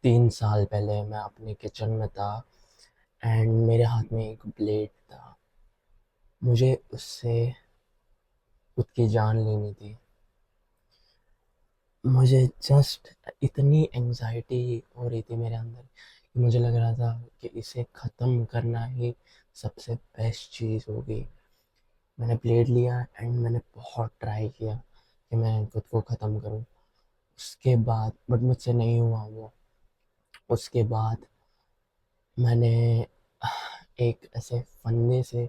3 साल पहले मैं अपने किचन में था एंड मेरे हाथ में एक ब्लेड था। मुझे उससे खुद की जान लेनी थी। मुझे जस्ट इतनी एंजाइटी हो रही थी मेरे अंदर कि मुझे लग रहा था कि इसे ख़त्म करना ही सबसे बेस्ट चीज़ होगी। मैंने ब्लेड लिया एंड मैंने बहुत ट्राई किया कि मैं खुद को ख़त्म करूं। उसके बाद बट मुझसे नहीं हुआ वो। उसके बाद मैंने एक ऐसे फंदे से,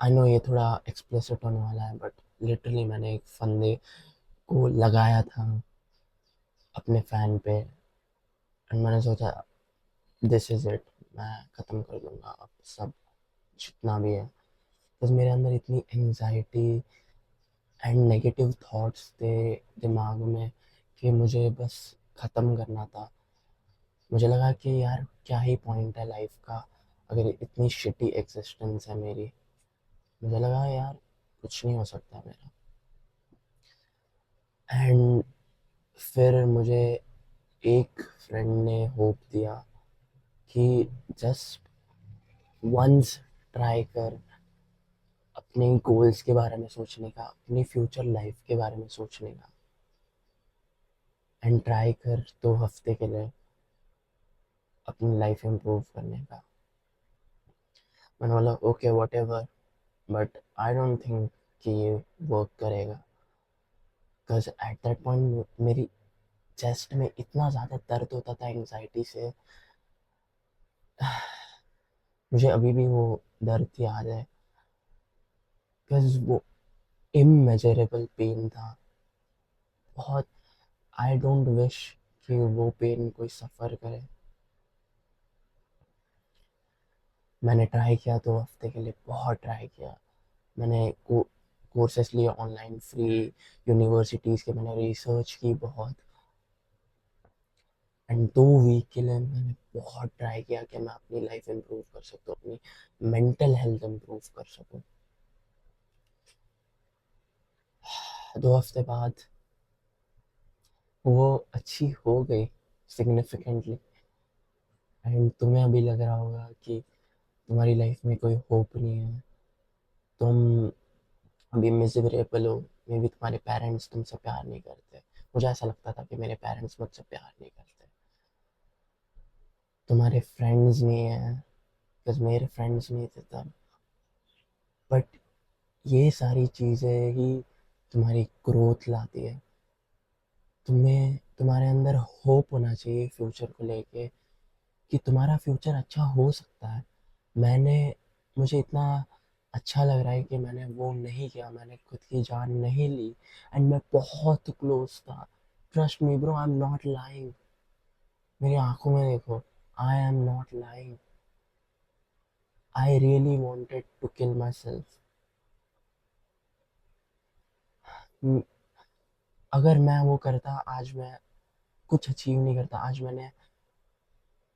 आई नो ये थोड़ा एक्सप्लिसिट होने वाला है बट लिटरली मैंने एक फंदे को लगाया था अपने फ़ैन पे एंड मैंने सोचा दिस इज़ इट, मैं ख़त्म कर दूंगा अब सब जितना भी है। बस मेरे अंदर इतनी एंजाइटी एंड नेगेटिव थॉट्स थे दिमाग में कि मुझे बस ख़त्म करना था। मुझे लगा कि यार क्या ही पॉइंट है लाइफ का अगर इतनी शिटी एग्जिस्टेंस है मेरी। मुझे लगा यार कुछ नहीं हो सकता मेरा। एंड फिर मुझे एक फ्रेंड ने होप दिया कि जस्ट वंस ट्राई कर अपने गोल्स के बारे में सोचने का, अपनी फ्यूचर लाइफ के बारे में सोचने का, एंड ट्राई कर 2 हफ्ते के लिए अपनी लाइफ इम्प्रूव करने का। मैंने बोला okay what ever, but I don't think कि ये वर्क करेगा। बिकॉज एट दैट पॉइंट मेरी चेस्ट में इतना ज़्यादा दर्द होता था एंग्जाइटी से। मुझे अभी भी वो दर्द याद है बिकॉज वो इमेजरेबल पेन था बहुत। आई डोंट विश कि वो पेन कोई सफ़र करे। मैंने ट्राई किया 2 हफ्ते के लिए, बहुत ट्राई किया। मैंने कोर्सेस लिए ऑनलाइन फ्री यूनिवर्सिटीज़ के, मैंने रिसर्च की बहुत। एंड 2 वीक के लिए मैंने बहुत ट्राई किया कि मैं अपनी लाइफ इम्प्रूव कर सकूँ, अपनी मेंटल हेल्थ इम्प्रूव कर सकूँ। 2 हफ्ते बाद वो अच्छी हो गई सिग्निफिकेंटली। एंड तुम्हें अभी लग रहा होगा कि तुम्हारी लाइफ में कोई होप नहीं है, तुम अभी मिसेबल हो, मे बी तुम्हारे पेरेंट्स तुमसे प्यार नहीं करते। मुझे ऐसा लगता था कि मेरे पेरेंट्स मुझसे प्यार नहीं करते। तुम्हारे फ्रेंड्स नहीं है, बिकॉज मेरे फ्रेंड्स नहीं थे तब। बट ये सारी चीज़ें ही तुम्हारी ग्रोथ लाती है। तुम्हें तुम्हारे अंदर होप होना चाहिए फ्यूचर को लेके कि तुम्हारा फ्यूचर अच्छा हो सकता है। मैंने मुझे इतना अच्छा लग रहा है कि मैंने वो नहीं किया, मैंने खुद की जान नहीं ली एंड मैं बहुत क्लोज था। Trust me bro, I am not lying. मेरी आंखों में देखो, I am not lying. I really wanted to kill myself. अगर मैं वो करता आज मैं कुछ अचीव नहीं करता। आज मैंने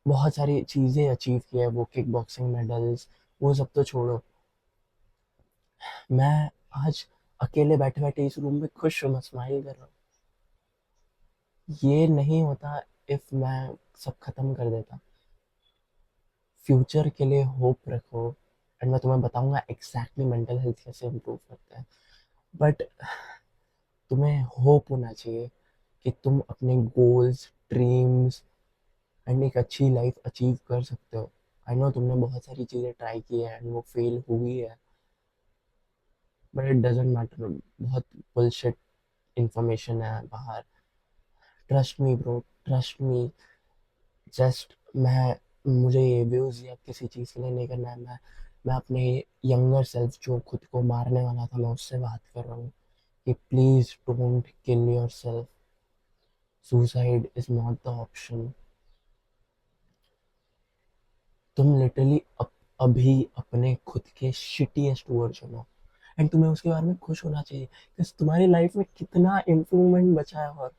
बहुत सारी चीज़ें अचीव की है, वो किक बॉक्सिंग मेडल्स, वो सब तो छोड़ो। मैं आज अकेले बैठे बैठे इस रूम में खुश हूँ, मैं स्माइल कर रहा हूँ। ये नहीं होता इफ मैं सब खत्म कर देता। फ्यूचर के लिए होप रखो एंड मैं तुम्हें बताऊंगा एग्जैक्टली मेंटल हेल्थ कैसे इम्प्रूव करता है। बट तुम्हें होप होना चाहिए कि तुम अपने गोल्स, ड्रीम्स एंड एक अच्छी लाइफ अचीव कर सकते हो। आई नो तुमने बहुत सारी चीज़ें ट्राई की है एंड वो फेल हुई है, बट इट डजेंट मैटर। बहुत बुलशिट इंफॉर्मेशन है बाहर। Trust me bro, trust me. Just मुझे ये व्यूज़ या किसी चीज़ के लिए नहीं करना है। मैं अपने यंगर सेल्फ जो खुद को मारने वाला था, मैं उससे बात कर रहा हूँ कि please don't kill your self. Suicide is not the option. तुम लिटरली अभी अपने खुद के शिटीएस्ट वर्जन हो एंड तुम्हें उसके बारे में खुश होना चाहिए कि तुम्हारी लाइफ में कितना इम्प्रूवमेंट बचा है, और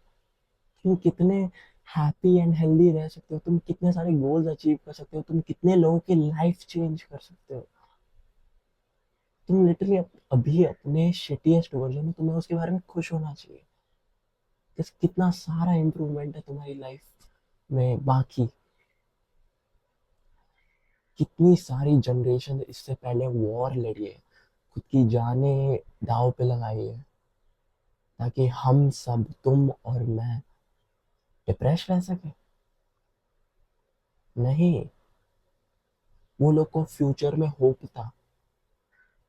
तुम कितने हैप्पी एंड हेल्दी रह सकते हो, तुम कितने सारे गोल्स अचीव कर सकते हो, तुम कितने लोगों की लाइफ चेंज कर सकते हो। तुम लिटरली अभी अपने शिटीएस्ट वर्जन में, तुम्हें उसके बारे में खुश होना चाहिए कि कितना सारा इम्प्रूवमेंट है तुम्हारी लाइफ में बाकी कितनी सारी जनरेशन इससे पहले वॉर लड़ी है, खुद की जानें दांव पे लगाई है, ताकि हम सब, तुम और मैं, डिप्रेस रह सके। नहीं, वो लोग को फ्यूचर में होप था।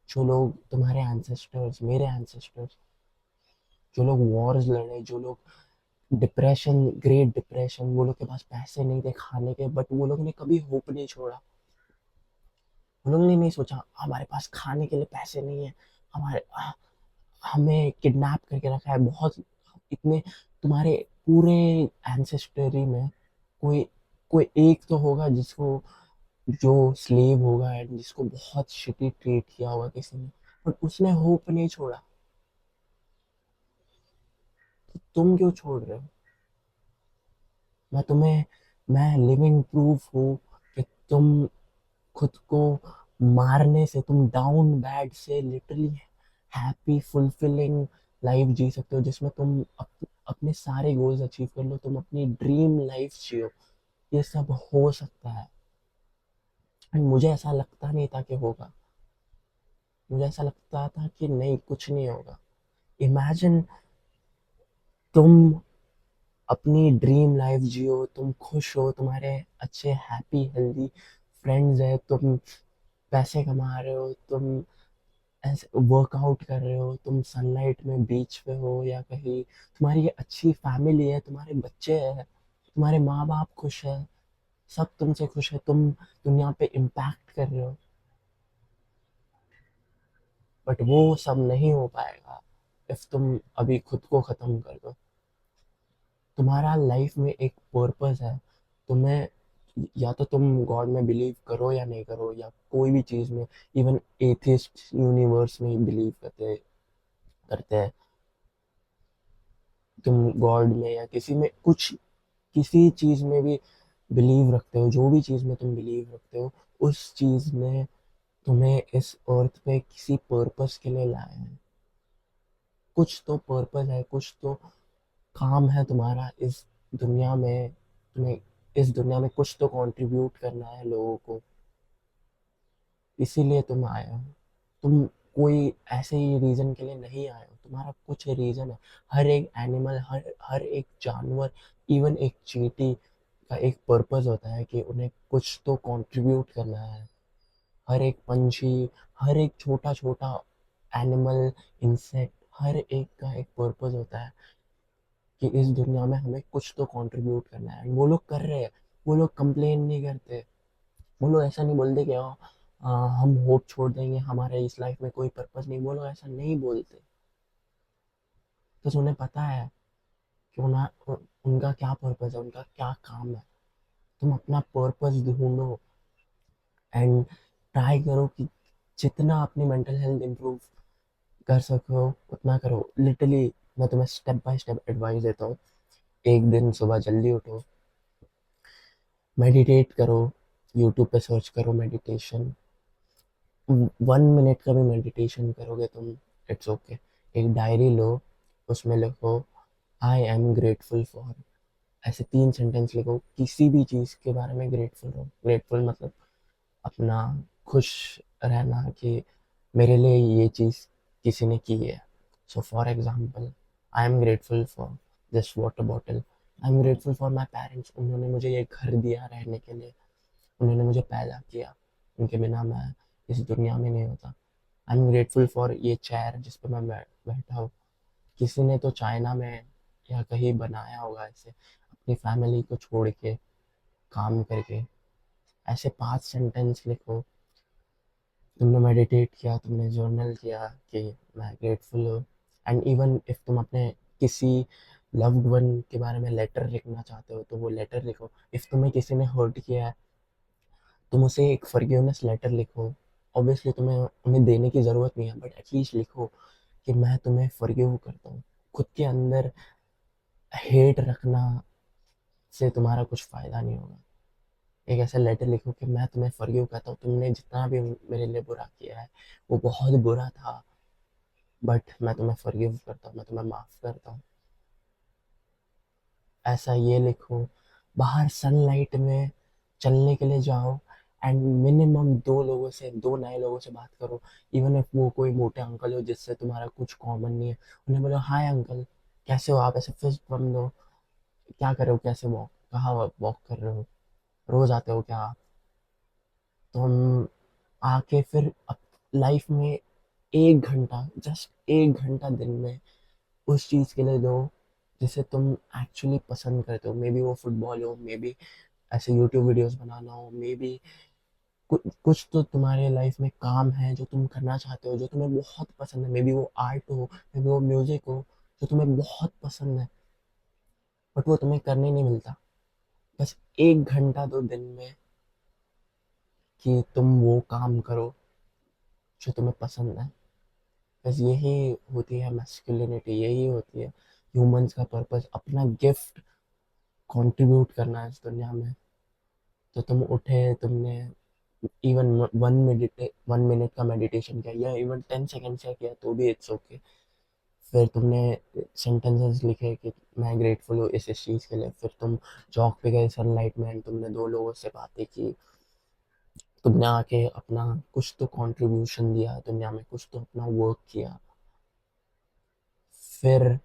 जो लोग तुम्हारे एंसेस्टर्स, मेरे एंसेस्टर्स, जो लोग वॉर्स लड़े, जो लोग डिप्रेशन, ग्रेट डिप्रेशन, वो लोग के पास पैसे नहीं थे खाने के, बट वो लोग ने कभी होप नहीं छोड़ा। वो लोग ने नहीं सोचा हमारे पास खाने के लिए पैसे नहीं है, हमारे हमें किडनैप करके रखा है बहुत, इतने, तुम्हारे पूरे एंसेस्टरी में कोई कोई एक तो होगा जिसको, जो स्लेव होगा एंड जिसको बहुत शिटी ट्रीट किया होगा किसी ने, बट उसने होप नहीं छोड़ा। तो तुम क्यों छोड़ रहे हो? मैं तुम्हें, मैं लिविंग प्रूफ हूँ कि तुम खुद को मारने से, तुम डाउन बैड से लिटरली हैप्पी फुलफिलिंग लाइफ जी सकते हो, जिसमें तुम अपने सारे गोल्स अचीव कर लो, तुम अपनी ड्रीम लाइफ जियो। ये सब हो सकता है। एंड मुझे ऐसा लगता नहीं था कि होगा। मुझे ऐसा लगता था कि नहीं, कुछ नहीं होगा। इमेजिन, तुम अपनी ड्रीम लाइफ जियो, तुम खुश हो, तुम्हारे अच्छे हैप्पी हेल्दी फ्रेंड्स है, तुम पैसे कमा रहे हो, तुम ऐसे वर्कआउट कर रहे हो, तुम सनलाइट में बीच पे हो या कहीं, तुम्हारी ये अच्छी फैमिली है, तुम्हारे बच्चे हैं, तुम्हारे माँ बाप खुश है, सब तुमसे खुश है, तुम दुनिया पे इम्पैक्ट कर रहे हो। बट वो सब नहीं हो पाएगा इफ तुम अभी खुद को खत्म कर दो। तुम्हारा लाइफ में एक पर्पस है। तुम्हें, या तो तुम गॉड में बिलीव करो या नहीं करो, या कोई भी चीज़ में, इवन एथिस्ट यूनिवर्स में बिलीव करते करते हैं, तुम गॉड में या किसी में, कुछ किसी चीज़ में भी बिलीव रखते हो, जो भी चीज़ में तुम बिलीव रखते हो, उस चीज़ ने तुम्हें इस अर्थ पे किसी पर्पस के लिए लाया है। कुछ तो पर्पस है, कुछ तो काम है तुम्हारा इस दुनिया में। तुम्हें इस दुनिया में कुछ तो कंट्रीब्यूट करना है लोगों को, इसीलिए तुम आए हो। तुम कोई ऐसे ही रीजन के लिए नहीं आए हो, तुम्हारा कुछ रीजन है। हर एक एनिमल, हर हर एक जानवर, इवन एक चींटी का एक पर्पस होता है कि उन्हें कुछ तो कंट्रीब्यूट करना है। हर एक पंछी, हर एक छोटा छोटा एनिमल, इंसेक्ट, हर एक का एक पर्पस होता है कि इस दुनिया में हमें कुछ तो कंट्रीब्यूट करना है। वो लोग कर रहे हैं। वो लोग कंप्लेन नहीं करते। वो लोग ऐसा नहीं बोलते कि हम होप छोड़ देंगे, हमारे इस लाइफ में कोई पर्पस नहीं। वो लोग ऐसा नहीं बोलते। तो उन्हें पता है कि उनका क्या पर्पस है, उनका क्या काम है। तुम अपना पर्पस ढूंढो एंड ट्राई करो कि जितना अपनी मेंटल हेल्थ इम्प्रूव कर सको उतना करो। लिटरली मैं तुम्हें स्टेप बाय स्टेप एडवाइस देता हूँ। एक दिन सुबह जल्दी उठो, मेडिटेट करो, यूट्यूब पे सर्च करो मेडिटेशन, 1 मिनट का भी मेडिटेशन करोगे तुम, इट्स ओके। एक डायरी लो, उसमें लिखो आई एम ग्रेटफुल फॉर, ऐसे 3 सेंटेंस लिखो, किसी भी चीज़ के बारे में ग्रेटफुल हो। ग्रेटफुल मतलब अपना खुश रहना कि मेरे लिए ये चीज़ किसी ने की है। So for example, I am grateful for this water bottle. I am grateful for my parents, उन्होंने मुझे ये घर दिया रहने के लिए, उन्होंने मुझे पैदा किया, उनके बिना मैं इस दुनिया में नहीं होता। आई एम ग्रेटफुल फॉर ये चेयर जिस पे मैं बैठा हूँ, किसी ने तो चाइना में या कहीं बनाया होगा ऐसे, अपनी फैमिली को छोड़ के, काम करके। ऐसे 5 सेंटेंस लिखो। तुमने मेडिटेट किया, तुमने जर्नल किया कि मैं ग्रेटफुल हूँ। एंड इवन इफ तुम अपने किसी लव्ड वन के बारे में लेटर लिखना चाहते हो तो वो लेटर लिखो। इफ तुम्हें किसी ने हर्ट किया है, तुम उसे एक फॉरगिवनेस लेटर लिखो। ऑब्वियसली तुम्हें उन्हें देने की ज़रूरत नहीं है, बट एटलीस्ट लिखो कि मैं तुम्हें फॉरगिव करता हूँ। खुद के अंदर हेट रखना से तुम्हारा कुछ फ़ायदा नहीं होगा। एक ऐसा लेटर लिखो कि मैं तुम्हें फॉरगिव करता हूँ, तुमने जितना भी मेरे लिए बुरा किया है वो बहुत बुरा था, बट मैं तुम्हें फॉरगिव करता हूँ, मैं तुम्हें माफ़ करता हूँ। ऐसा ये लिखो। बाहर सनलाइट में चलने के लिए जाओ, एंड मिनिमम दो नए लोगों से बात करो। इवन इफ वो कोई मोटे अंकल हो जिससे तुम्हारा कुछ कॉमन नहीं है, उन्हें बोलो हाय अंकल, कैसे हो आप, ऐसे फिस्ट बम दो। क्या कर रहे हो, कैसे वॉक, कहाँ वॉक कर रहे हो, रोज आते हो क्या आप? तो हम आके फिर लाइफ में 1 घंटा, जस्ट 1 घंटा दिन में उस चीज़ के लिए दो जिसे तुम एक्चुअली पसंद करते हो। मे बी वो फुटबॉल हो, मे बी ऐसे यूट्यूब वीडियोस बनाना हो, मे बी कुछ तो तुम्हारे लाइफ में काम है जो तुम करना चाहते हो, जो तुम्हें बहुत पसंद है। मे बी वो आर्ट हो, मे बी वो म्यूजिक हो, जो तुम्हें बहुत पसंद है बट वो तुम्हें करने नहीं मिलता। बस 1 घंटा दो दिन में कि तुम वो काम करो जो तुम्हें पसंद है। बस यही होती है मैस्कुलिनिटी, यही होती है ह्यूमंस का पर्पस, अपना गिफ्ट कंट्रीब्यूट करना है इस दुनिया में। तो तुम उठे, तुमने इवन 1 मिनट का मेडिटेशन किया या इवन 10 सेकेंड से किया तो भी इट्स ओके। फिर तुमने सेंटेंसेस लिखे कि मैं ग्रेटफुल हूँ इस चीज़ के लिए। फिर तुम जॉग पे गए सनलाइट में एंड तुमने दो लोगों से बातें की। तुमने आके अपना कुछ तो कंट्रीब्यूशन दिया दुनिया में, कुछ तो अपना वर्क किया। फिर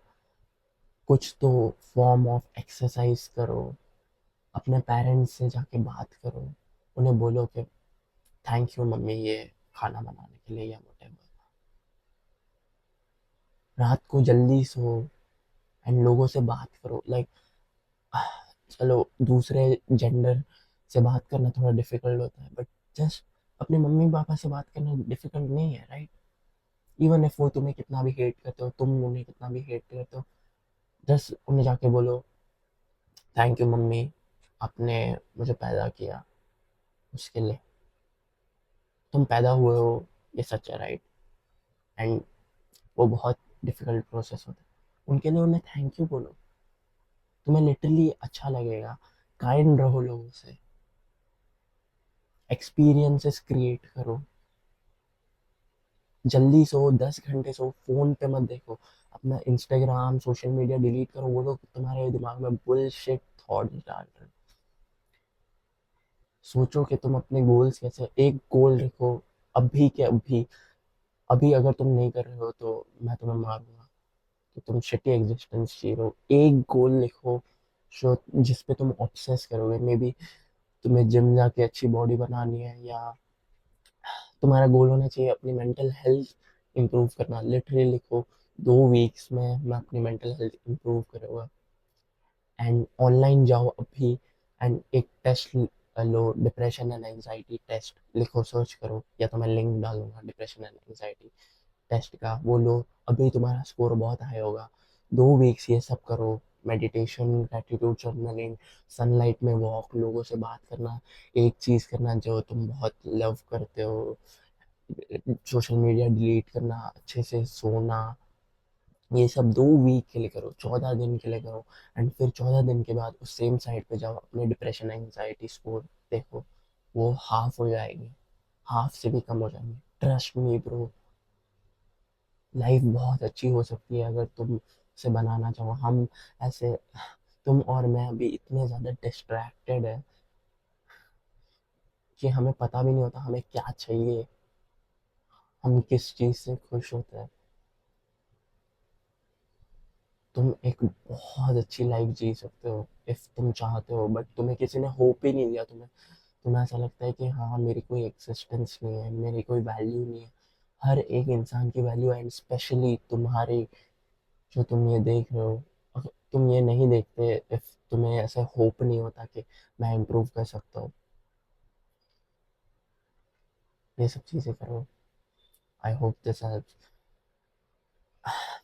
कुछ तो फॉर्म ऑफ एक्सरसाइज करो, अपने पेरेंट्स से जाके बात करो, उन्हें बोलो कि थैंक यू मम्मी ये खाना बनाने के लिए या वटेवर। रात को जल्दी सो एंड लोगों से बात करो। लाइक चलो दूसरे जेंडर से बात करना थोड़ा डिफिकल्ट होता है बट जस्ट अपने मम्मी पापा से बात करना डिफिकल्ट नहीं है, राइट? इवन इफ वो तुम्हें कितना भी हेट करते हो, तुम उन्हें कितना भी हेट करते हो, जस्ट उन्हें जाके बोलो थैंक यू मम्मी, आपने मुझे पैदा किया उसके लिए, तुम पैदा हुए हो, ये सच है, राइट? एंड वो बहुत डिफिकल्ट प्रोसेस होता है उनके लिए, उन्हें थैंक यू बोलो। तुम्हें लिटरली अच्छा लगेगा। काइंड रहो लोगों से, एक्सपीरियंसेस क्रिएट करो। जल्दी सो, 10 घंटे सो, फोन पे मत देखो, अपना इंस्टाग्राम सोशल मीडिया डिलीट करो। वो लोग तुम्हारे दिमाग में बुलशिट थॉट डाल रहे हैं। सोचो कि तुम अपने गोल्स कैसे, एक गोल रखो अभी के अभी। अभी अगर तुम नहीं कर रहे हो तो मैं तुम्हें मारूंगा, तो तुम शिटी एग्जिस्टेंस जी रहे हो। एक गोल लिखो जो जिस पे तुम ऑब्सेस करोगे। मे बी तुम्हें जिम जाके अच्छी बॉडी बनानी है, या तुम्हारा गोल होना चाहिए अपनी मेंटल हेल्थ इंप्रूव करना। लिटरली लिखो 2 वीक्स में मैं अपनी मेंटल हेल्थ इंप्रूव करूँगा। एंड ऑनलाइन जाओ अभी एंड एक टेस्ट लो, डिप्रेशन एंड एंजाइटी टेस्ट लिखो, सर्च करो, या तो मैं लिंक डालूंगा डिप्रेशन एंड एंजाइटी टेस्ट का, वो लो। अभी तुम्हारा स्कोर बहुत हाई होगा। 2 वीक्स ये सब करो, मेडिटेशन, ग्रेटिट्यूड जर्नलिंग, सनलाइट में वॉक, लोगों से बात करना, एक चीज़ करना जो तुम बहुत लव करते हो, सोशल मीडिया डिलीट करना, अच्छे से सोना। ये सब 2 वीक के लिए करो, 14 दिन के लिए करो। एंड फिर 14 दिन के बाद उस सेम साइट पे जाओ, अपने डिप्रेशन एंजाइटी स्कोर देखो, वो हाफ हो जाएगी, हाफ से भी कम हो जाएंगे। ट्रस्ट मी ब्रो, लाइफ बहुत अच्छी हो सकती है अगर तुम उसे बनाना चाहो। हम ऐसे, तुम और मैं अभी इतने ज़्यादा डिस्ट्रैक्टेड है कि हमें पता भी नहीं होता हमें क्या चाहिए, हम किस चीज़ से खुश होते हैं। तुम एक बहुत अच्छी लाइफ जी सकते हो इफ तुम चाहते हो, बट तुम्हें किसी ने होप ही नहीं दिया। तुम्हें ऐसा लगता है कि हाँ मेरी कोई एग्जिस्टेंस नहीं है, मेरी कोई वैल्यू नहीं है। हर एक इंसान की वैल्यू है, एंड स्पेशली तुम्हारी, जो तुम ये देख रहे हो। अगर तुम ये नहीं देखते, इफ तुम्हें ऐसा होप नहीं होता कि मैं इम्प्रूव कर सकता हूँ, ये सब चीज़ें करो। आई होप दिस हेल्प्स।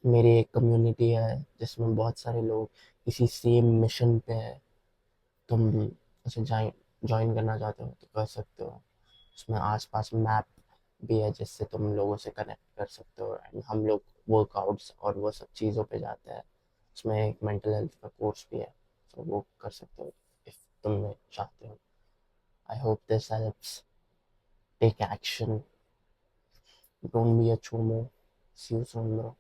मेरी एक कम्युनिटी है जिसमें बहुत सारे लोग इसी सेम मिशन पे है। तुम उसे ज्वाइन करना चाहते हो तो कर सकते हो। उसमें आसपास मैप भी है जिससे तुम लोगों से कनेक्ट कर सकते हो, एंड हम लोग वर्कआउट्स और वो सब चीज़ों पे जाते हैं। उसमें एक मेंटल हेल्थ का कोर्स भी है, तो वो कर सकते हो इफ तुम चाहते हो। I hope this helps. Take action, don't be a चोमो। See you soon bro.